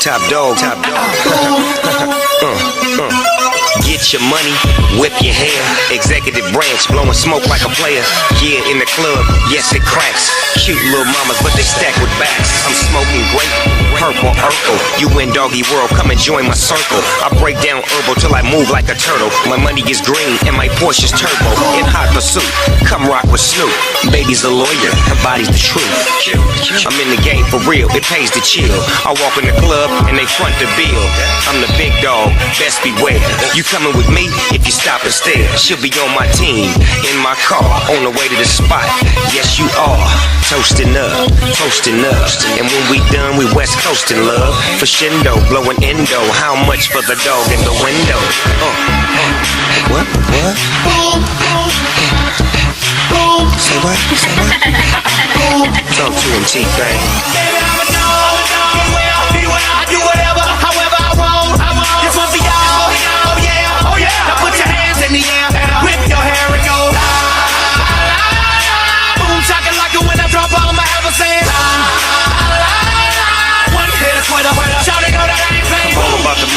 Top dog. Get your money, whip your hair. Executive branch, blowing smoke like a player. Yeah, in the club, yes it cracks. Cute little mamas, but they stack with backs. I'm smoking great, purple Urkel. You in doggy world, come and join my circle. I break down herbal till I move like a turtle. My money is green and my Porsche's turbo. In hot pursuit, come rock with Snoop. Baby's a lawyer, her body's the truth. I'm in the game for real, it pays to chill. I walk in the club and they front the bill. I'm the big dog, best beware. You coming with me if you stop and stare. She'll be on my team, in my car, on the way to the spot. Yes, you are. Toasting up, toasting up. And when we done, we West Coastin' love. For Shindo, blowing endo. How much for the dog in the window? What? Say what? Talk to him, T-Pain. I do whatever, however I want. This one for y'all. Oh yeah. Now put your hands in the air, whip your hair and go. Boom, shocking like it when I drop all my ever saying. One hit a quitter, shout it, know that I ain't playing. All about the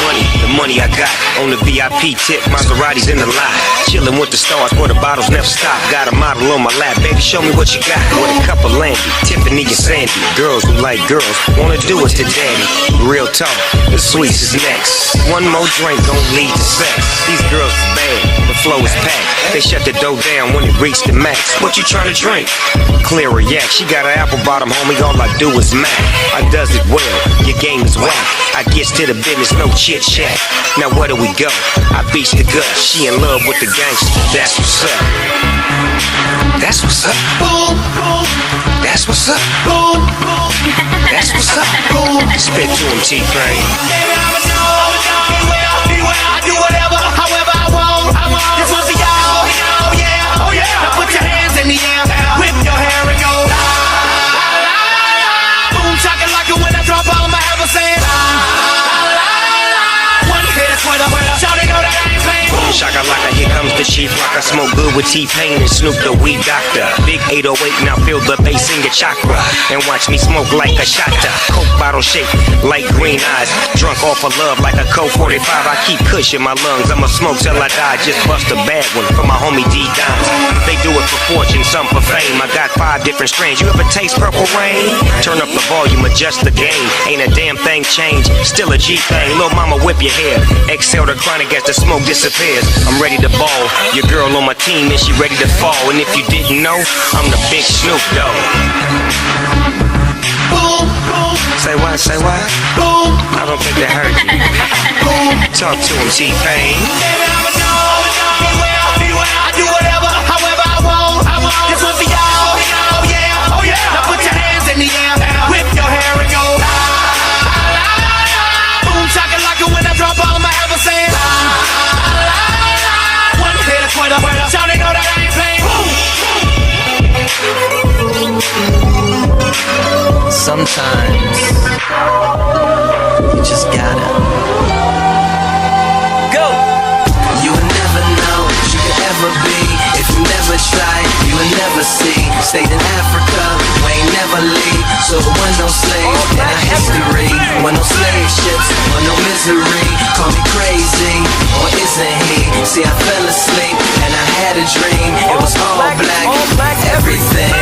money I got. On the VIP tip, Maseratis in the lot. Chillin' with the stars, where the bottles never stop. Got a model on my lap, baby, show me what you got. With a cup of Landy, Tiffany and Sandy. Girls who like girls, wanna do us to daddy. Real talk, the sweets is next. One more drink gon' lead to sex. These girls is bad, the flow is packed. They shut the dough down when it reach the max. What you tryna drink? Clear yak, she got an apple bottom, homie, all I do is mac. I does it well, your game is whack. I gets to the business, no chit chat. Now where do we go? I beats the gut, she in love with the gangster. That's what's up. That's what's up. That's what's up. That's what's up. Spit to him, T-Pain. I do whatever, however I want. This one for y'all. Oh yeah. Now put your hands in the air, whip your hair and go. Boom, shocking like it when I drop all my ever saying. One hit a quitter, shout it, know that I ain't playing. Shakalaka, here comes the chief rock. I smoke good with T-Pain and Snoop the weed doctor. Big 808, now feel the bass in your chakra. And watch me smoke like a shotta. Coke bottle shaped like green eyes. Drunk off of love like a Coke 45. I keep kush in my lungs. I'ma smoke till I die. Just bust a bad one for my homie D-Dimes. They do it for fortune, some for fame. I got 5 different strains. You ever taste Purple Rain? Turn up the volume, adjust the gain. Ain't a damn thing changed. Still a G thing. Lil' mama, whip your hair. Exhale the chronic as the smoke disappears. I'm ready to ball. Your girl on my team and she ready to fall. And if you didn't know, I'm the big Snoop Dogg. Say what? I don't think they heard you. Talk to him, T-Pain. I do whatever, however I want. This one for y'all. Oh yeah. Now put your hands in the air, whip your hair and go. Boom, shocking like it when I drop all my ever saying. One hit a quitter, shout it, know that I ain't playing. Sometimes you just gotta go. You would never know what you could ever be if you never try, you would never see. Stayed in Africa, we ain't never leave. So there was no slaves in our history. When no slave ships, when no misery. Call me crazy, or isn't he? See, I fell asleep and I had a dream. It was all black, everything.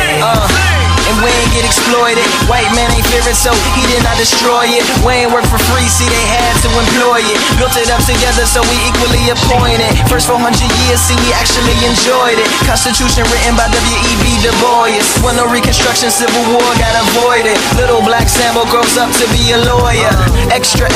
And we ain't get exploited. White man ain't fearing, so he did not destroy it. We ain't work for free, see they had to employ it. Built it up together, so we equally appointed. First 400 years, see we actually enjoyed it. Constitution written by W.E.B. Du Bois. When no Reconstruction, Civil War got avoided. Little black Sambo grows up to be a lawyer. Extra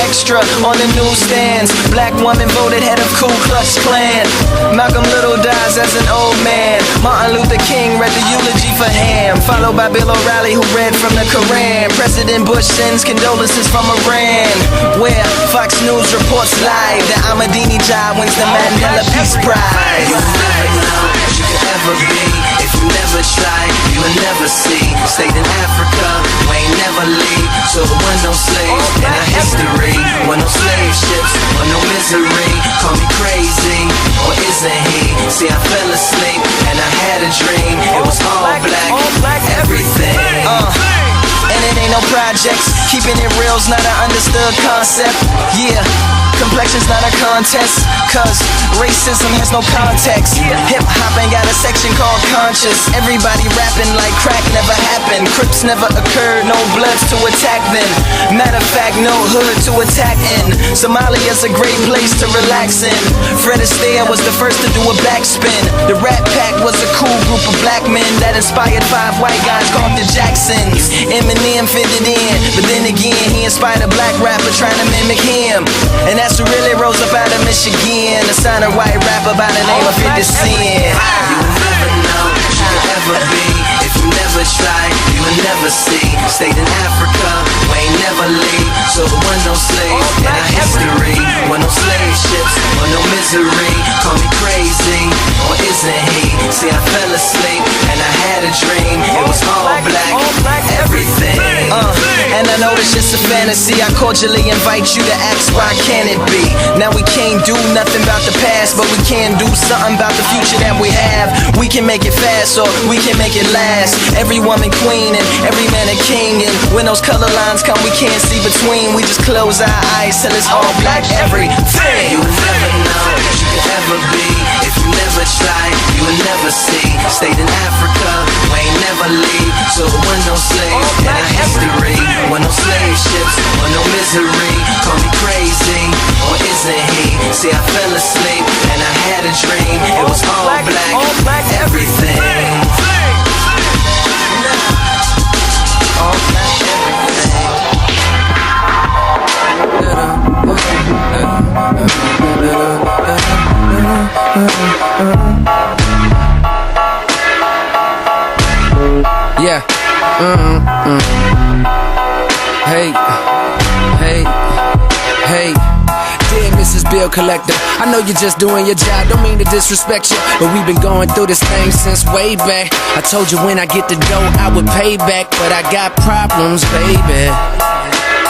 on the newsstands. Black woman voted head of Ku Klux Klan. Malcolm Little dies as an old man. Martin Luther King read the eulogy for him, followed by Bill O'Reilly who read from the Koran. President Bush sends condolences from Iran, where Fox News reports live that Ahmadinejad wins the Mandela Peace Prize. You would never know what you could ever be if you never try, you would never see. Stayed in Africa, we ain't never leave. So there was no slaves in our history. When no slave ships, when no misery. Call me crazy, or isn't he? See, I fell asleep and I had a dream. It was all black, everything. projects. Keeping it real's not an understood concept. Yeah, complexion's not a contest, cause racism has no context. Hip-hop ain't got a section called conscious. Everybody rapping like crack never happened. Crips never occurred, no bloods to attack then. Matter of fact, no hood to attack in. Somalia's a great place to relax in. Fred Astaire was the first to do a backspin. The Rat Pack was a cool group of black men that inspired 5 white guys called the Jacksons. Eminem fitted in, but then again he inspired a black rapper trying to mimic him. And that's who really rose up out of Michigan, a son of white rapper by the name of 50 Cent. You will never know what you could ever be. If you never try, you will never see. Stayed in Africa, we ain't never leave. So there were no slaves in our history. Were no slave ships, or no misery. Call me crazy, or isn't he? See, I fell asleep, and I had a dream. It was all black, everything. And I know it's just a fantasy. I cordially invite you to ask, why can't it be? Now we can't do nothing about the past, but we can do something about the future that we have. We can make it fast, or we can make it last. Every woman queen and every man a king. And when those color lines come, we can't see between. We just close our eyes till it's all black, everything. You will never know what you could ever be. If you never try, you will never see. Stayed in Africa, we ain't never leave. So there were no slaves in our history. Were no slave ships, or no misery. Call me crazy, or isn't he? See, I fell asleep, and I had a dream. It was all black, everything. All black, Yeah. Hey. Dear Mrs. Bill Collector, I know you're just doing your job, don't mean to disrespect you, but we've been going through this thing since way back. I told you when I get the dough I would pay back, but I got problems, baby.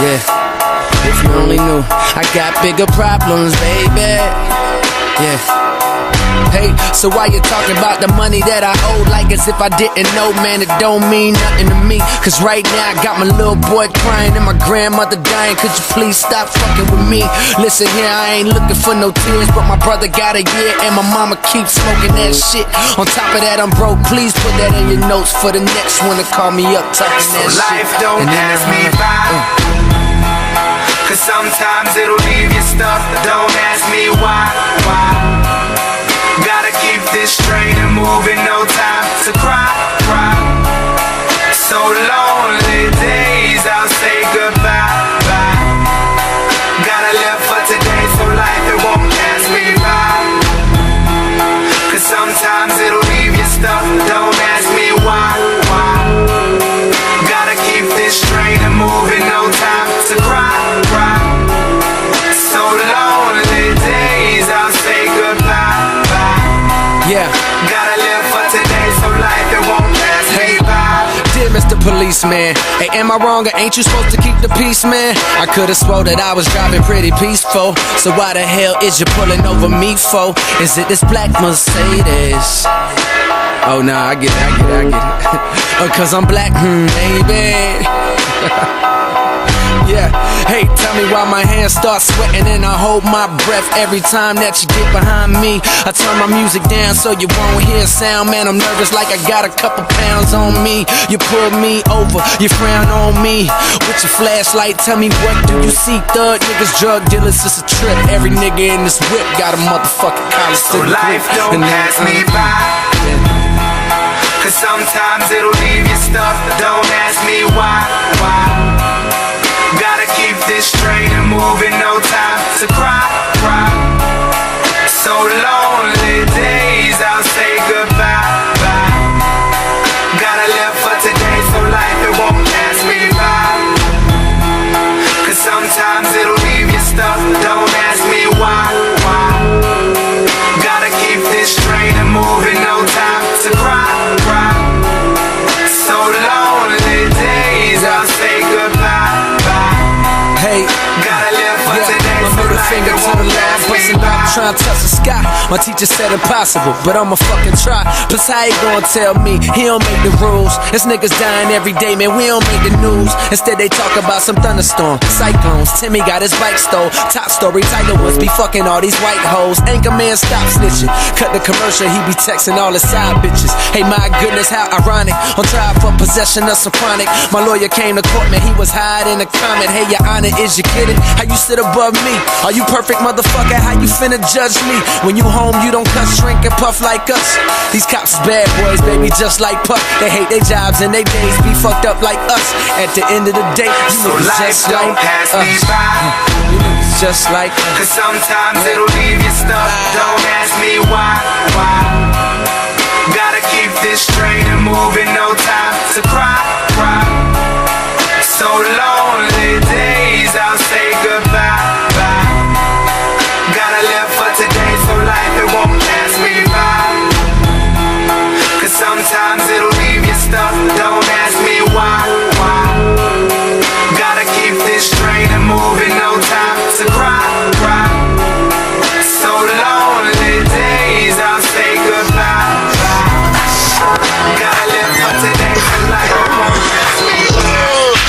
Yeah, if you only knew, I got bigger problems, baby. Yeah. Hey, so why you talking about the money that I owe like as if I didn't know, man, it don't mean nothing to me. Cause right now I got my little boy crying and my grandmother dying. Could you please stop fucking with me? Listen here, I ain't looking for no tears, but my brother got a year and my mama keeps smoking that shit. On top of that, I'm broke, please put that in your notes for the next one to call me up talking that shit. Life don't pass me by, cause sometimes it'll leave you stuck. Don't ask me why. Gotta keep this straight and moving, no time to cry. So lonely days, I'll say goodbye. Gotta live for today, so life it won't pass me by. Cause sometimes it'll leave you stuck. Don't ask me why. Gotta keep this straight and moving, no time to cry. So lonely days, I'll say goodbye. Yeah. Gotta live for today, so life it won't pass me by. Dear Mr. Policeman, hey, am I wrong or ain't you supposed to keep the peace, man? I could've swore that I was driving pretty peaceful. So why the hell is you pulling over me for? Is it this black Mercedes? Oh nah, I get it. Cause I'm black, baby. Yeah, hey, tell me why my hands start sweating and I hold my breath every time that you get behind me. I turn my music down so you won't hear sound, man, I'm nervous like I got a couple pounds on me. You pull me over, you frown on me with your flashlight, tell me what do you see? Thug niggas, drug dealers, it's a trip. Every nigga in this whip got a motherfucking collar. So life don't pass me by, cause sometimes it'll leave you stuck. Don't ask me why. Gotta keep this straight and moving, no time to cry. So lonely days, I'll say goodbye. Gotta live for today, so life it won't pass me by. Cause sometimes it'll leave you stuck. Don't ask me why. Gotta keep this straight and moving, no time to cry. So lonely days, I'll say goodbye. Hey, gotta live for today, my so middle life finger it to won't try and touch the sky. My teacher said impossible, but I'ma fucking try. Plus how he gon' tell me he don't make the rules? This niggas dying every day, man, we don't make the news. Instead they talk about some thunderstorm, cyclones. Timmy got his bike stole. Top story, Tiger Woods be fucking all these white hoes. Anchorman stop snitching. Cut the commercial, he be texting all his side bitches. Hey, my goodness, how ironic. On trial for possession of some chronic. My lawyer came to court, man, he was hiding a comment. Hey, your honor, is you kidding? How you sit above me? Are you perfect, motherfucker? How you finna judge me? When you home, you don't cut, shrink, and puff like us. These cops is bad boys, baby, just like Puff. They hate their jobs and they days be fucked up like us. At the end of the day, you so niggas life just don't like pass me by. You niggas just like Cause sometimes it'll leave you stuck. Don't ask me why. Gotta keep this straight and moving, no time to cry. So lonely days, I'll say goodbye. Gotta live for today, so life it won't pass me by. Cause sometimes it'll leave you stuck. Don't ask me why. Gotta keep this straight and moving, no time to cry. So lonely days, I'll say goodbye. Gotta live for today, so life it won't pass me by.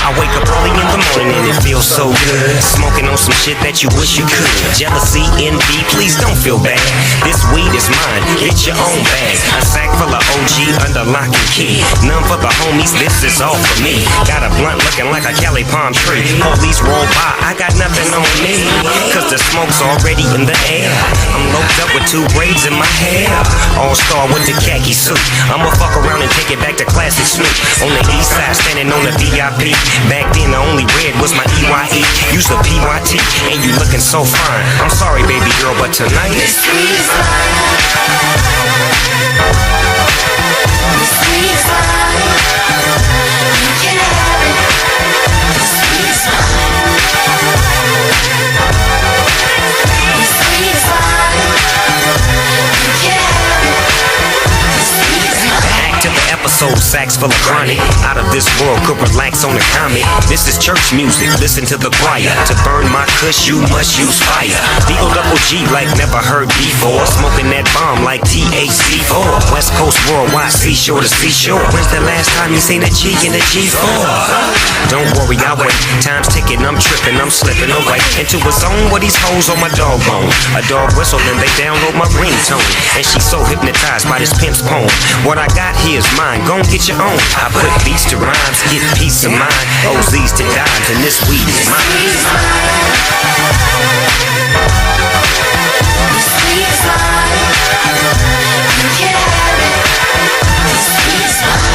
I wake up early in the morning and it feels so good. Smoking on some shit that you wish you could. Jealousy, envy, please don't feel bad. This weed is mine, get your own bag. A sack full of OG under lock and key. None for the homies, this is all for me. Got a blunt looking like a Cali palm tree. Police roll by, I got nothing on me. Cause the smoke's already in the air. I'm loped up with 2 braids in my hair. All-star with the khaki suit. I'ma fuck around and take it back to Classic Snoop. On the east side, standing on the VIP. Back then the only red was my EYE. Use the PYT, and you looking so fine. I'm sorry, baby girl, but tonight This weed is mine. This weed is mine. You can have it. This weed is mine. This weed is mine. You can have it. This weed is mine. back to the episode, sacks full of chronic. Out of this world, could relax on the comic. This is church music, listen to the choir. To burn my kush, you must use fire. D-O-double-G like never heard before. Smoking that bomb like THC4. West Coast worldwide, seashore to seashore. When's the last time you seen a G in a G4? Don't worry, I wait. Time's ticking, I'm tripping, I'm slipping away into a zone where these hoes on my dog bone. A dog whistle, then they download my ringtone. And she's so hypnotized by this pimp's poem. What I got here is mine, gon' get your own. I put beats to rhymes, get peace of mind. OZs to dimes, and this weed is mine. This weed is mine. You can have it. This weed is mine.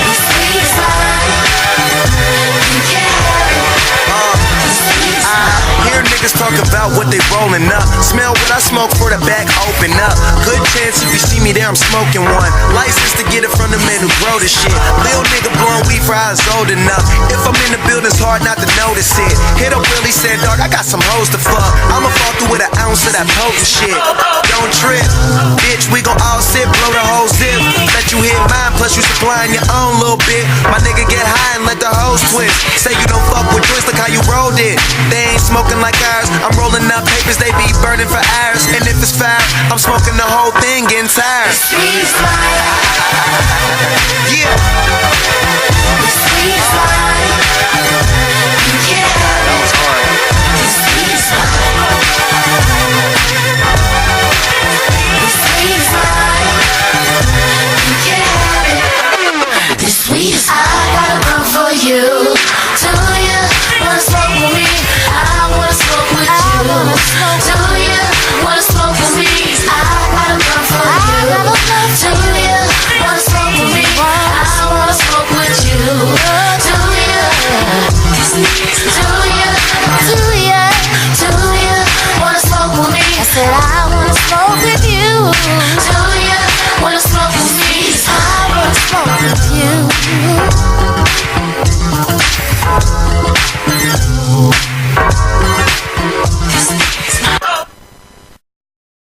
This weed is mine. You can have it. This weed is mine. Hear niggas talk about what they rolling up. Smell what I smoke for the back open up. Good chance if you see me there, I'm smoking one. License to get it from the men who grow this shit. Lil nigga blowing weed for I was old enough. If I'm in the building, it's hard not to notice it. Hit up Willie, said, dog, I got some hoes to fuck. I'ma fall through with an ounce of that potent shit. Don't trip, bitch, we gon' all sit, blow the whole zip. Let you hit mine, plus you supplying your own little bit. My nigga get high and let the hoes twist. Say you don't fuck with joints, look how you rolled it. They ain't smoking like ours. I'm rolling up papers, they be burning for hours. And if it's foul, I'm smoking the whole thing, getting tired. This weed is mine.